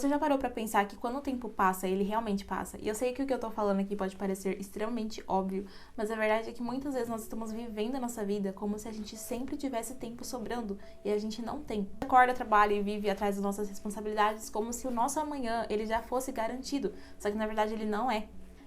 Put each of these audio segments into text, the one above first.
Você já parou pra pensar que quando o tempo passa, ele realmente passa? E eu sei que o que eu tô falando aqui pode parecer extremamente óbvio, mas a verdade é que muitas vezes nós estamos vivendo a nossa vida como se a gente sempre tivesse tempo sobrando e a gente não tem. Acorda, trabalha e vive atrás das nossas responsabilidades como se o nosso amanhã ele já fosse garantido, só que na verdade ele não é.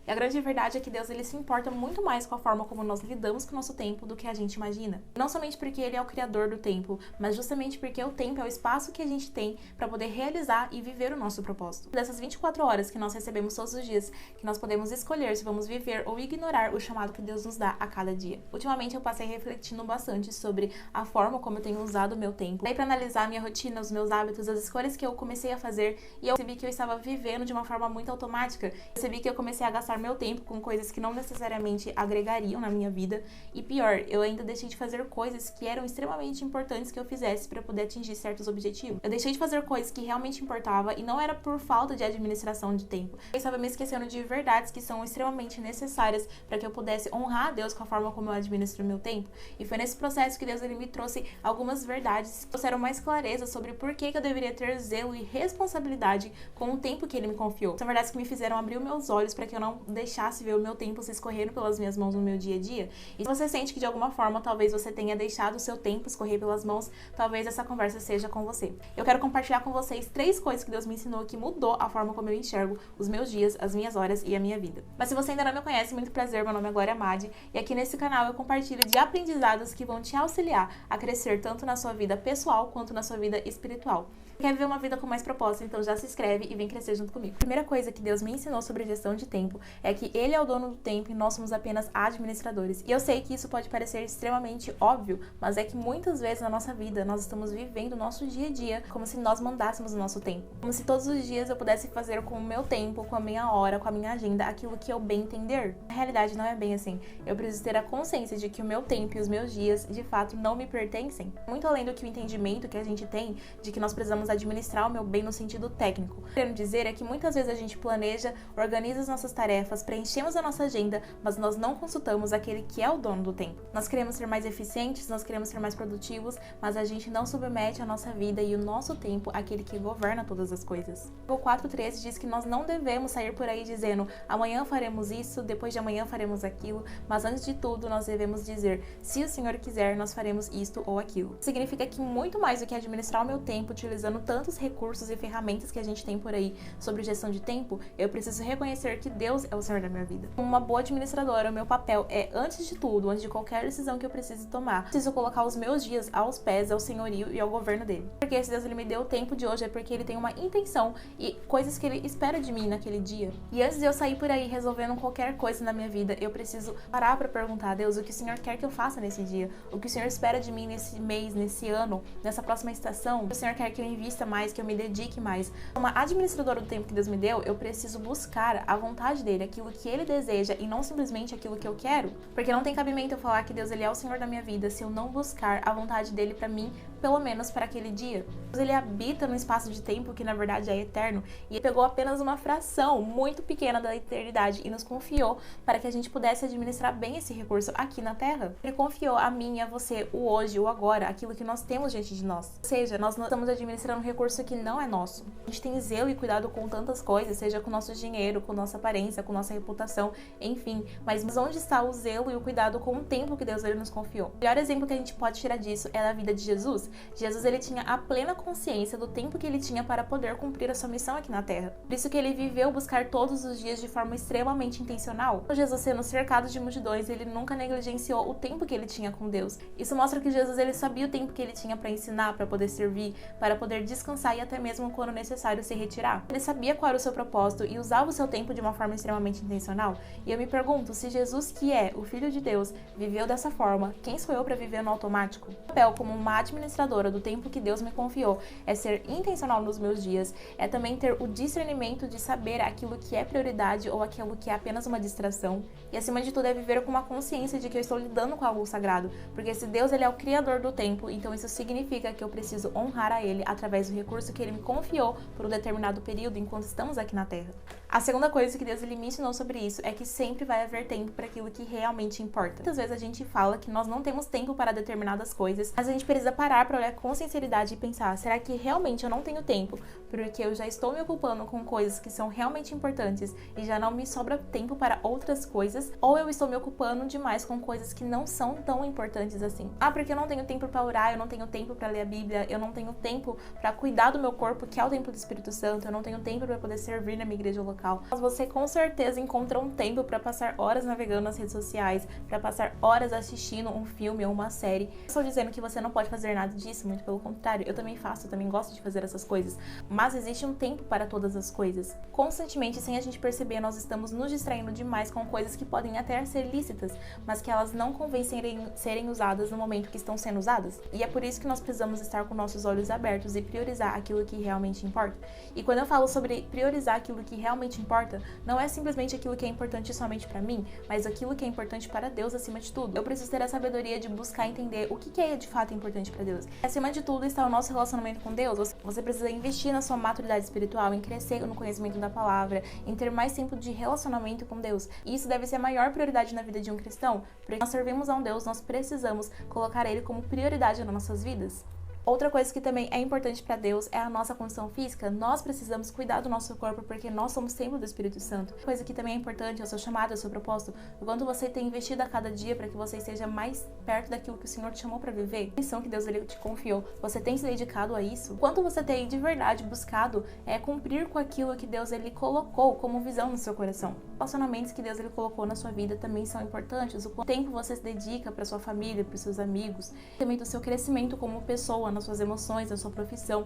E a grande verdade é que Deus ele se importa muito mais com a forma como nós lidamos com o nosso tempo do que a gente imagina. Não somente porque ele é o criador do tempo, mas justamente porque o tempo é o espaço que a gente tem para poder realizar e viver o nosso propósito. Dessas 24 horas que nós recebemos todos os dias, que nós podemos escolher se vamos viver ou ignorar o chamado que Deus nos dá a cada dia. Ultimamente eu passei refletindo bastante sobre a forma como eu tenho usado o meu tempo. Daí para analisar a minha rotina, os meus hábitos, as escolhas que eu comecei a fazer, e eu percebi que eu estava vivendo de uma forma muito automática. Eu percebi que eu comecei a gastar meu tempo com coisas que não necessariamente agregariam na minha vida, e pior, eu ainda deixei de fazer coisas que eram extremamente importantes que eu fizesse para poder atingir certos objetivos. Eu deixei de fazer coisas que realmente importavam e não era por falta de administração de tempo. Eu estava me esquecendo de verdades que são extremamente necessárias para que eu pudesse honrar a Deus com a forma como eu administro o meu tempo. E foi nesse processo que Deus ele me trouxe algumas verdades que trouxeram mais clareza sobre por que eu deveria ter zelo e responsabilidade com o tempo que ele me confiou. São verdades que me fizeram abrir os meus olhos para que eu não deixasse ver o meu tempo se escorrendo pelas minhas mãos no meu dia a dia. E se você sente que de alguma forma talvez você tenha deixado o seu tempo escorrer pelas mãos, talvez essa conversa seja com você. Eu quero compartilhar com vocês 3 coisas que Deus me ensinou que mudou a forma como eu enxergo os meus dias, as minhas horas e a minha vida. Mas se você ainda não me conhece, muito prazer, meu nome é Glória Madi e aqui nesse canal eu compartilho de aprendizados que vão te auxiliar a crescer tanto na sua vida pessoal quanto na sua vida espiritual. Quer viver uma vida com mais propósito, então já se inscreve e vem crescer junto comigo. A primeira coisa que Deus me ensinou sobre gestão de tempo é que Ele é o dono do tempo e nós somos apenas administradores. E eu sei que isso pode parecer extremamente óbvio, mas é que muitas vezes na nossa vida nós estamos vivendo o nosso dia a dia como se nós mandássemos o nosso tempo. Como se todos os dias eu pudesse fazer com o meu tempo, com a minha hora, com a minha agenda, aquilo que eu bem entender. Na realidade não é bem assim. Eu preciso ter a consciência de que o meu tempo e os meus dias, de fato, não me pertencem. Muito além do que o entendimento que a gente tem de que nós precisamos administrar o meu bem no sentido técnico. O que eu quero dizer é que muitas vezes a gente planeja, organiza as nossas tarefas, preenchemos a nossa agenda, mas nós não consultamos aquele que é o dono do tempo. Nós queremos ser mais eficientes, nós queremos ser mais produtivos, mas a gente não submete a nossa vida e o nosso tempo àquele que governa todas as coisas. O 4:13 diz que nós não devemos sair por aí dizendo amanhã faremos isso, depois de amanhã faremos aquilo, mas antes de tudo nós devemos dizer se o Senhor quiser nós faremos isto ou aquilo. Significa que muito mais do que administrar o meu tempo utilizando tantos recursos e ferramentas que a gente tem por aí sobre gestão de tempo, eu preciso reconhecer que Deus é o Senhor da minha vida. Como uma boa administradora, o meu papel é, antes de tudo, antes de qualquer decisão que eu precise tomar, preciso colocar os meus dias aos pés ao senhorio e ao governo dele. Porque se Deus ele me deu o tempo de hoje é porque ele tem uma intenção e coisas que ele espera de mim naquele dia. E antes de eu sair por aí resolvendo qualquer coisa na minha vida, eu preciso parar para perguntar a Deus o que o Senhor quer que eu faça nesse dia, o que o Senhor espera de mim nesse mês, nesse ano, nessa próxima estação, o que o Senhor quer que eu invista mais, que eu me dedique mais. Como administradora do tempo que Deus me deu, eu preciso buscar a vontade dele, aquilo que ele deseja e não simplesmente aquilo que eu quero, porque não tem cabimento eu falar que Deus ele é o Senhor da minha vida se eu não buscar a vontade dele para mim, pelo menos para aquele dia. Deus ele habita no espaço de tempo que na verdade é eterno e ele pegou apenas uma fração muito pequena da eternidade e nos confiou para que a gente pudesse administrar bem esse recurso aqui na Terra. Ele confiou a mim e a você o hoje, o agora, aquilo que nós temos diante de nós. Ou seja, nós não estamos administrando um recurso que não é nosso. A gente tem zelo e cuidado com tantas coisas, seja com nosso dinheiro, com nossa aparência, com nossa reputação, enfim. Mas onde está o zelo e o cuidado com o tempo que Deus ele nos confiou? O melhor exemplo que a gente pode tirar disso é da vida de Jesus. Jesus ele tinha a plena consciência do tempo que ele tinha para poder cumprir a sua missão aqui na Terra. Por isso que ele viveu buscar todos os dias de forma extremamente intencional. Jesus sendo cercado de multidões, ele nunca negligenciou o tempo que ele tinha com Deus. Isso mostra que Jesus ele sabia o tempo que ele tinha para ensinar, para poder servir, para poder descansar e até mesmo quando necessário se retirar. Ele sabia qual era o seu propósito e usava o seu tempo de uma forma extremamente intencional. E eu me pergunto, se Jesus, que é o Filho de Deus, viveu dessa forma, quem sou eu para viver no automático? O papel como uma administradora do tempo que Deus me confiou é ser intencional nos meus dias, é também ter o discernimento de saber aquilo que é prioridade ou aquilo que é apenas uma distração. E acima de tudo é viver com uma consciência de que eu estou lidando com algo sagrado, porque se Deus ele é o criador do tempo, então isso significa que eu preciso honrar a ele através do recurso que ele me confiou por um determinado período enquanto estamos aqui na Terra. A segunda coisa que Deus ele me ensinou sobre isso é que sempre vai haver tempo para aquilo que realmente importa. Muitas vezes a gente fala que nós não temos tempo para determinadas coisas, mas a gente precisa parar para olhar com sinceridade e pensar, será que realmente eu não tenho tempo porque eu já estou me ocupando com coisas que são realmente importantes e já não me sobra tempo para outras coisas, ou eu estou me ocupando demais com coisas que não são tão importantes assim? Porque eu não tenho tempo para orar, eu não tenho tempo para ler a Bíblia, eu não tenho tempo para cuidar do meu corpo, que é o templo do Espírito Santo, eu não tenho tempo para poder servir na minha igreja local. Mas você com certeza encontra um tempo para passar horas navegando nas redes sociais, para passar horas assistindo um filme ou uma série. Não estou dizendo que você não pode fazer nada disso, muito pelo contrário, eu também faço, eu também gosto de fazer essas coisas, mas existe um tempo para todas as coisas. Constantemente, sem a gente perceber, nós estamos nos distraindo demais com coisas que podem até ser lícitas, mas que elas não convém serem usadas no momento que estão sendo usadas. E é por isso que nós precisamos estar com nossos olhos abertos e priorizar aquilo que realmente importa. E quando eu falo sobre priorizar aquilo que realmente importa, não é simplesmente aquilo que é importante somente para mim, mas aquilo que é importante para Deus acima de tudo. Eu preciso ter a sabedoria de buscar entender o que é de fato importante para Deus. Acima de tudo está o nosso relacionamento com Deus. Você precisa investir na sua maturidade espiritual, em crescer no conhecimento da palavra, em ter mais tempo de relacionamento com Deus. E isso deve ser a maior prioridade na vida de um cristão, porque nós servimos a um Deus, nós precisamos colocar Ele como prioridade nas nossas vidas. Outra coisa que também é importante para Deus é a nossa condição física. Nós precisamos cuidar do nosso corpo porque nós somos templo do Espírito Santo. Coisa que também é importante é o seu chamado, é o seu propósito. O quanto você tem investido a cada dia para que você esteja mais perto daquilo que o Senhor te chamou para viver. A missão que Deus ele te confiou. Você tem se dedicado a isso? O quanto você tem de verdade buscado cumprir com aquilo que Deus ele colocou como visão no seu coração. Os relacionamentos que Deus ele colocou na sua vida também são importantes. O quanto tempo você se dedica para sua família, para os seus amigos. Também do seu crescimento como pessoa, nas suas emoções, na sua profissão.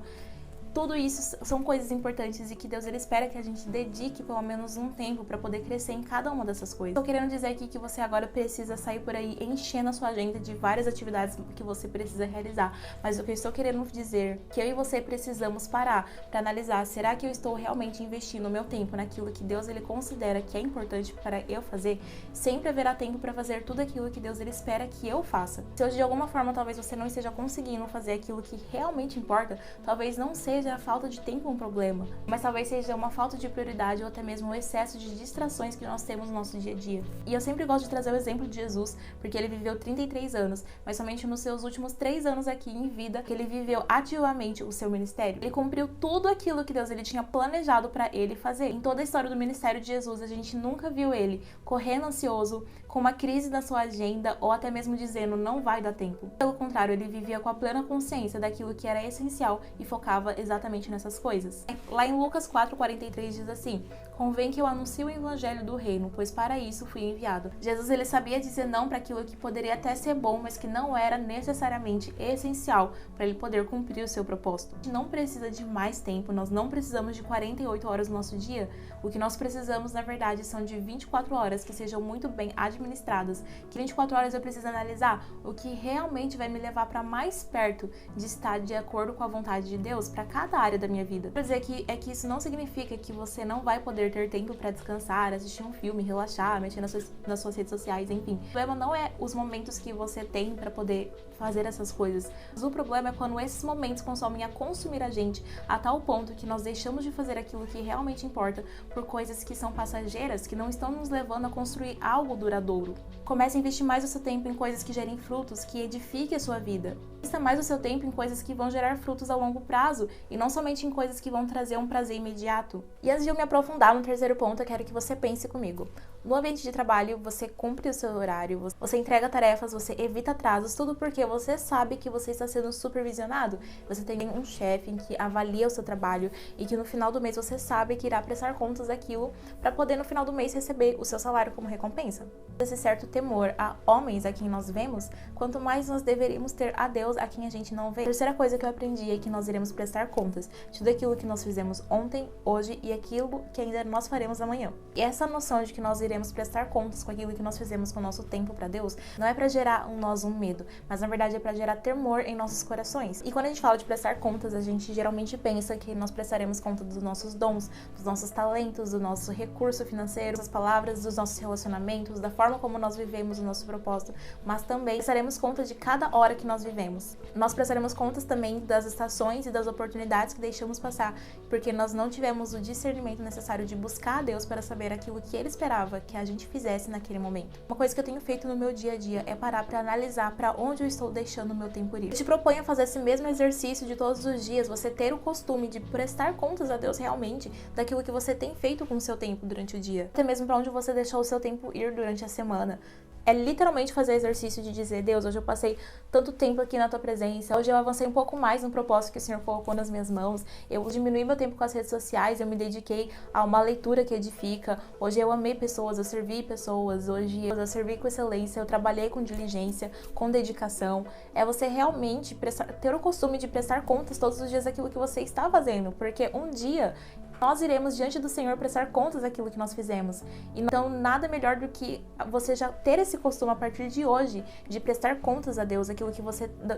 Tudo isso são coisas importantes e que Deus ele espera que a gente dedique pelo menos um tempo para poder crescer em cada uma dessas coisas. Estou querendo dizer aqui que você agora precisa sair por aí enchendo a sua agenda de várias atividades que você precisa realizar. Mas o que eu estou querendo dizer é que eu e você precisamos parar para analisar, será que eu estou realmente investindo o meu tempo naquilo que Deus ele considera que é importante para eu fazer? Sempre haverá tempo para fazer tudo aquilo que Deus ele espera que eu faça. Se hoje de alguma forma talvez você não esteja conseguindo fazer aquilo que realmente importa, talvez não seja a falta de tempo um problema, mas talvez seja uma falta de prioridade ou até mesmo o excesso de distrações que nós temos no nosso dia a dia. E eu sempre gosto de trazer o exemplo de Jesus, porque ele viveu 33 anos, mas somente nos seus últimos 3 anos aqui em vida que ele viveu ativamente o seu ministério. Ele cumpriu tudo aquilo que Deus ele tinha planejado para ele fazer. Em toda a história do ministério de Jesus, a gente nunca viu ele correndo ansioso, com uma crise na sua agenda ou até mesmo dizendo não vai dar tempo. Pelo contrário, ele vivia com a plena consciência daquilo que era essencial e focava exatamente nessas coisas. Lá em Lucas 4:43 diz assim: convém que eu anuncie o evangelho do reino, pois para isso fui enviado. Jesus ele sabia dizer não para aquilo que poderia até ser bom, mas que não era necessariamente essencial para ele poder cumprir o seu propósito. A gente não precisa de mais tempo, nós não precisamos de 48 horas no nosso dia. O que nós precisamos, na verdade, são de 24 horas que sejam muito bem administradas. Que 24 horas eu preciso analisar o que realmente vai me levar para mais perto de estar de acordo com a vontade de Deus para cada área da minha vida. Quer dizer que isso não significa que você não vai poder ter tempo para descansar, assistir um filme, relaxar, mexer nas suas redes sociais, enfim. O problema não é os momentos que você tem para poder fazer essas coisas. Mas o problema é quando esses momentos começam a consumir a gente a tal ponto que nós deixamos de fazer aquilo que realmente importa por coisas que são passageiras, que não estão nos levando a construir algo duradouro. Comece a investir mais o seu tempo em coisas que gerem frutos, que edifiquem a sua vida. Invista mais o seu tempo em coisas que vão gerar frutos a longo prazo e não somente em coisas que vão trazer um prazer imediato. E antes de eu me aprofundar no terceiro ponto, eu quero que você pense comigo. No ambiente de trabalho, você cumpre o seu horário, você entrega tarefas, você evita atrasos, tudo porque você sabe que você está sendo supervisionado. Você tem um chefe que avalia o seu trabalho e que no final do mês você sabe que irá prestar contas daquilo para poder no final do mês receber o seu salário como recompensa. Esse certo temor a homens a quem nós vemos, quanto mais nós deveríamos ter a Deus a quem a gente não vê. A terceira coisa que eu aprendi é que nós iremos prestar contas de tudo aquilo que nós fizemos ontem, hoje e aquilo que ainda nós faremos amanhã. E essa noção de que nós iremos prestar contas com aquilo que nós fizemos com o nosso tempo para Deus, não é para gerar em nós um medo, mas na verdade é para gerar temor em nossos corações. E quando a gente fala de prestar contas, a gente geralmente pensa que nós prestaremos conta dos nossos dons, dos nossos talentos, do nosso recurso financeiro, das palavras, dos nossos relacionamentos, da forma como nós vivemos o nosso propósito, mas também prestaremos conta de cada hora que nós vivemos. Nós prestaremos contas também das estações e das oportunidades oportunidades que deixamos passar, porque nós não tivemos o discernimento necessário de buscar a Deus para saber aquilo que Ele esperava que a gente fizesse naquele momento. Uma coisa que eu tenho feito no meu dia a dia é parar para analisar para onde eu estou deixando o meu tempo ir. Eu te proponho fazer esse mesmo exercício de todos os dias, você ter o costume de prestar contas a Deus realmente daquilo que você tem feito com o seu tempo durante o dia, até mesmo para onde você deixou o seu tempo ir durante a semana. É literalmente fazer exercício de dizer: Deus, hoje eu passei tanto tempo aqui na tua presença, hoje eu avancei um pouco mais no propósito que o Senhor colocou nas minhas mãos, eu diminui meu tempo com as redes sociais, eu me dediquei a uma leitura que edifica, hoje eu amei pessoas, eu servi pessoas, hoje eu servi com excelência, eu trabalhei com diligência, com dedicação. É você realmente ter o costume de prestar contas todos os dias daquilo que você está fazendo, porque um dia nós iremos diante do Senhor prestar contas daquilo que nós fizemos. Então, nada melhor do que você já ter esse costume a partir de hoje, de prestar contas a Deus,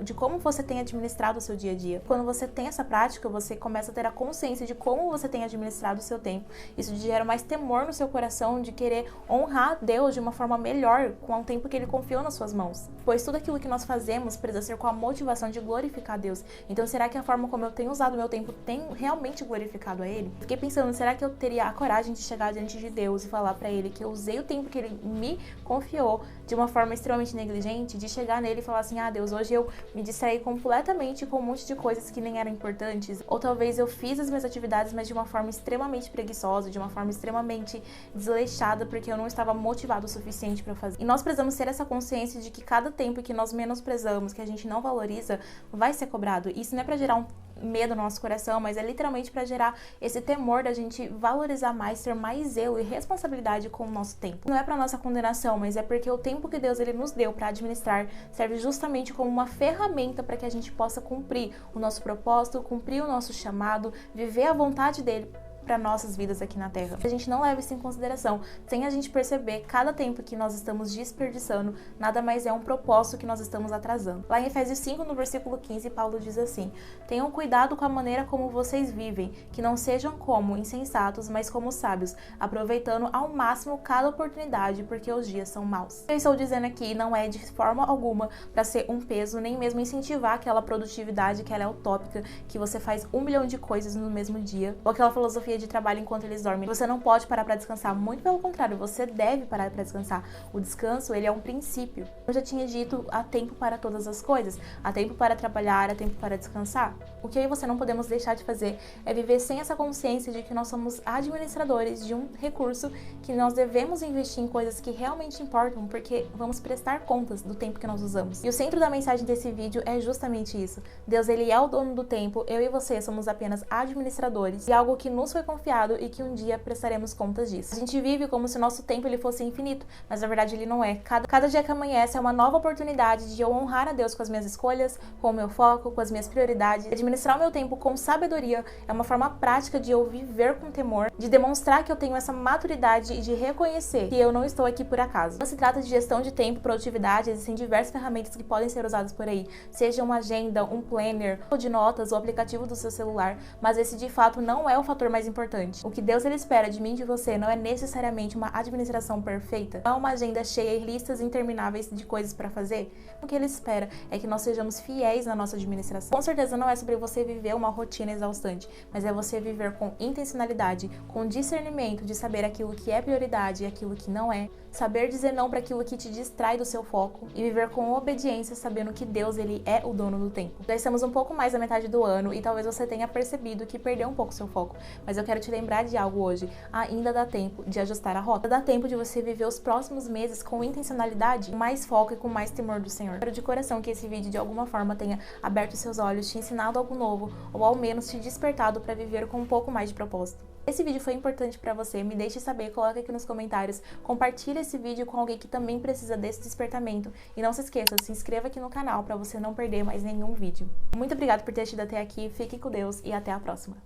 de como você tem administrado o seu dia a dia. Quando você tem essa prática, você começa a ter a consciência de como você tem administrado o seu tempo. Isso gera mais temor no seu coração de querer honrar a Deus de uma forma melhor com o tempo que Ele confiou nas suas mãos. Pois tudo aquilo que nós fazemos precisa ser com a motivação de glorificar a Deus. Então, será que a forma como eu tenho usado o meu tempo tem realmente glorificado a Ele? Fiquei pensando, será que eu teria a coragem de chegar diante de Deus e falar pra Ele que eu usei o tempo que Ele me confiou de uma forma extremamente negligente, de chegar nele e falar assim: ah, Deus, hoje eu me distraí completamente com um monte de coisas que nem eram importantes, ou talvez eu fiz as minhas atividades, mas de uma forma extremamente preguiçosa, de uma forma extremamente desleixada, porque eu não estava motivado o suficiente pra fazer. E nós precisamos ter essa consciência de que cada tempo que nós menosprezamos, que a gente não valoriza, vai ser cobrado. Isso não é pra gerar um medo no nosso coração, mas é literalmente para gerar esse temor da gente valorizar mais, ter mais zelo e responsabilidade com o nosso tempo. Não é para nossa condenação, mas é porque o tempo que Deus ele nos deu para administrar serve justamente como uma ferramenta para que a gente possa cumprir o nosso propósito, cumprir o nosso chamado, viver a vontade dele para nossas vidas aqui na Terra. A gente não leva isso em consideração, sem a gente perceber cada tempo que nós estamos desperdiçando, nada mais é um propósito que nós estamos atrasando. Lá em Efésios 5, no versículo 15, Paulo diz assim: tenham cuidado com a maneira como vocês vivem, que não sejam como insensatos, mas como sábios, aproveitando ao máximo cada oportunidade, porque os dias são maus. Eu estou dizendo aqui não é de forma alguma para ser um peso, nem mesmo incentivar aquela produtividade que ela é utópica, que você faz 1 milhão de coisas no mesmo dia, ou aquela filosofia de trabalho enquanto eles dormem. Você não pode parar para descansar, muito pelo contrário, você deve parar para descansar. O descanso, ele é um princípio. Eu já tinha dito, há tempo para todas as coisas, há tempo para trabalhar, há tempo para descansar. O que aí você não podemos deixar de fazer é viver sem essa consciência de que nós somos administradores de um recurso que nós devemos investir em coisas que realmente importam, porque vamos prestar contas do tempo que nós usamos. E o centro da mensagem desse vídeo é justamente isso. Deus, ele é o dono do tempo, eu e você somos apenas administradores, e algo que nos foi confiado e que um dia prestaremos contas disso. A gente vive como se o nosso tempo ele fosse infinito, mas na verdade ele não é. Cada dia que amanhece é uma nova oportunidade de eu honrar a Deus com as minhas escolhas, com o meu foco, com as minhas prioridades. Administrar o meu tempo com sabedoria é uma forma prática de eu viver com temor, de demonstrar que eu tenho essa maturidade e de reconhecer que eu não estou aqui por acaso. Quando se trata de gestão de tempo, produtividade, existem diversas ferramentas que podem ser usadas por aí, seja uma agenda, um planner, ou de notas, o aplicativo do seu celular, mas esse de fato não é o fator mais importante. O que Deus ele espera de mim e de você não é necessariamente uma administração perfeita, não é uma agenda cheia e listas intermináveis de coisas para fazer. O que ele espera é que nós sejamos fiéis na nossa administração. Com certeza não é sobre você viver uma rotina exaustante, mas é você viver com intencionalidade, com discernimento de saber aquilo que é prioridade e aquilo que não é, saber dizer não para aquilo que te distrai do seu foco e viver com obediência, sabendo que Deus ele é o dono do tempo. Já estamos um pouco mais da metade do ano e talvez você tenha percebido que perdeu um pouco seu foco, mas eu quero te lembrar de algo hoje. Ainda dá tempo de ajustar a rota. Dá tempo de você viver os próximos meses com intencionalidade, com mais foco e com mais temor do Senhor. Espero de coração que esse vídeo de alguma forma tenha aberto seus olhos, te ensinado algo novo ou ao menos te despertado para viver com um pouco mais de propósito. Esse vídeo foi importante para você, me deixe saber, coloca aqui nos comentários, compartilha esse vídeo com alguém que também precisa desse despertamento e não se esqueça, se inscreva aqui no canal para você não perder mais nenhum vídeo. Muito obrigada por ter assistido até aqui, fique com Deus e até a próxima.